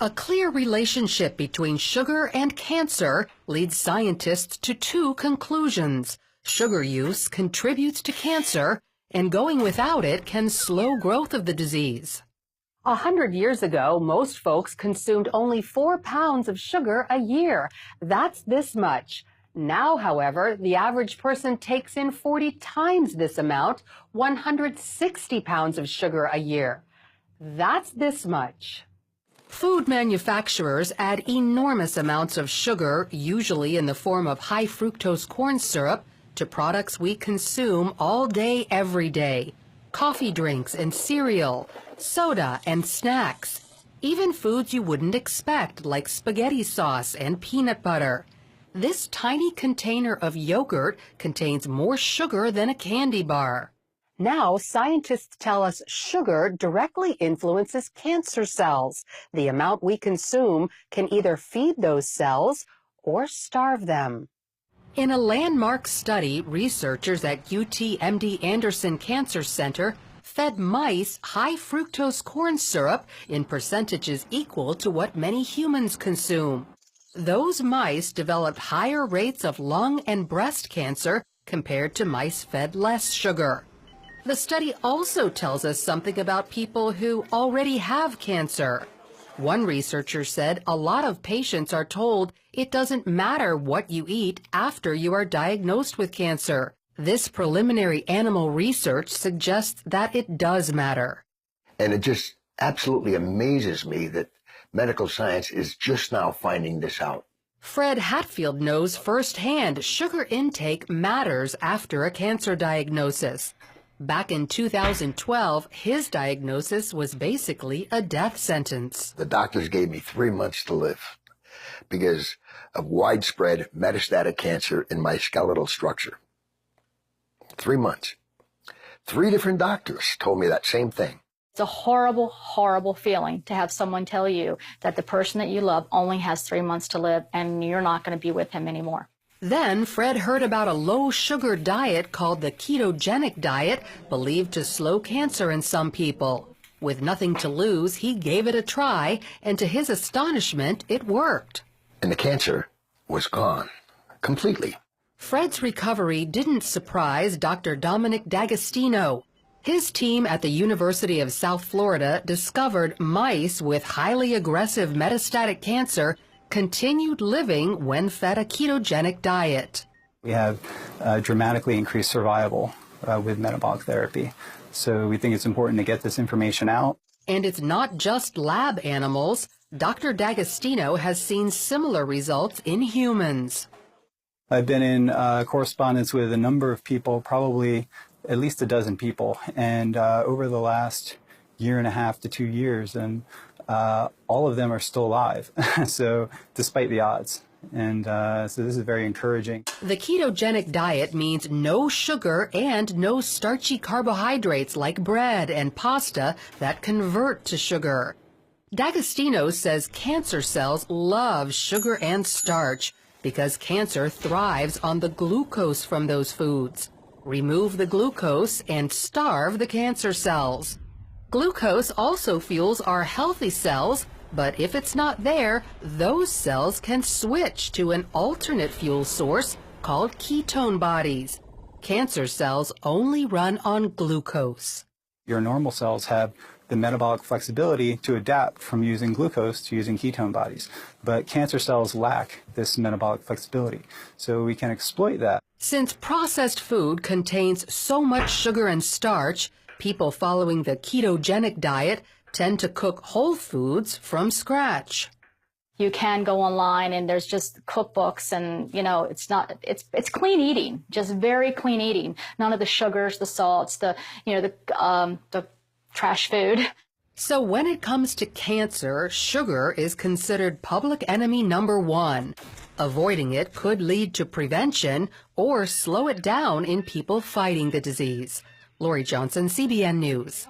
A clear relationship between sugar and cancer leads scientists to two conclusions. Sugar use contributes to cancer, and going without it can slow growth of the disease. 100 years ago, most folks consumed only 4 pounds of sugar a year. That's this much. Now, however, the average person takes in 40 times this amount, 160 pounds of sugar a year. That's this much. Food manufacturers add enormous amounts of sugar, usually in the form of high fructose corn syrup, to products we consume all day, every day. Coffee drinks and cereal, soda and snacks, even foods you wouldn't expect like spaghetti sauce and peanut butter. This tiny container of yogurt contains more sugar than a candy bar. Now, scientists tell us sugar directly influences cancer cells. The amount we consume can either feed those cells or starve them. In a landmark study, researchers at UT MD Anderson Cancer Center fed mice high fructose corn syrup in percentages equal to what many humans consume. Those mice developed higher rates of lung and breast cancer compared to mice fed less sugar. The study also tells us something about people who already have cancer. One researcher said a lot of patients are told it doesn't matter what you eat after you are diagnosed with cancer. This preliminary animal research suggests that it does matter. And it just absolutely amazes me that medical science is just now finding this out. Fred Hatfield knows firsthand sugar intake matters after a cancer diagnosis. Back in 2012, his diagnosis was basically a death sentence. The doctors gave me 3 months to live because of widespread metastatic cancer in my skeletal structure. 3 months. 3 different doctors told me that same thing. It's a horrible, horrible feeling to have someone tell you that the person that you love only has 3 months to live and you're not going to be with him anymore. Then Fred heard about a low-sugar diet called the ketogenic diet, believed to slow cancer in some people. With nothing to lose, he gave it a try, and to his astonishment, it worked. And the cancer was gone completely. Fred's recovery didn't surprise Dr. Dominic D'Agostino. His team at the University of South Florida discovered mice with highly aggressive metastatic cancer continued living when fed a ketogenic diet. We have dramatically increased survival with metabolic therapy. So we think it's important to get this information out. And it's not just lab animals. Dr. D'Agostino has seen similar results in humans. I've been in correspondence with a number of people, probably at least a dozen people, and over the last 1.5 to 2 years, and all of them are still alive, so despite the odds. And so this is very encouraging. The ketogenic diet means no sugar and no starchy carbohydrates like bread and pasta that convert to sugar. D'Agostino says cancer cells love sugar and starch because cancer thrives on the glucose from those foods. Remove the glucose and starve the cancer cells. Glucose also fuels our healthy cells, but if it's not there, those cells can switch to an alternate fuel source called ketone bodies. Cancer cells only run on glucose. Your normal cells have the metabolic flexibility to adapt from using glucose to using ketone bodies, but cancer cells lack this metabolic flexibility, so we can exploit that. Since processed food contains so much sugar and starch, people following the ketogenic diet tend to cook whole foods from scratch. You can go online and there's just cookbooks and, you know, it's clean eating, just very clean eating. None of the sugars, the salts, the trash food. So when it comes to cancer, sugar is considered public enemy number 1. Avoiding it could lead to prevention or slow it down in people fighting the disease. Lori Johnson, CBN News.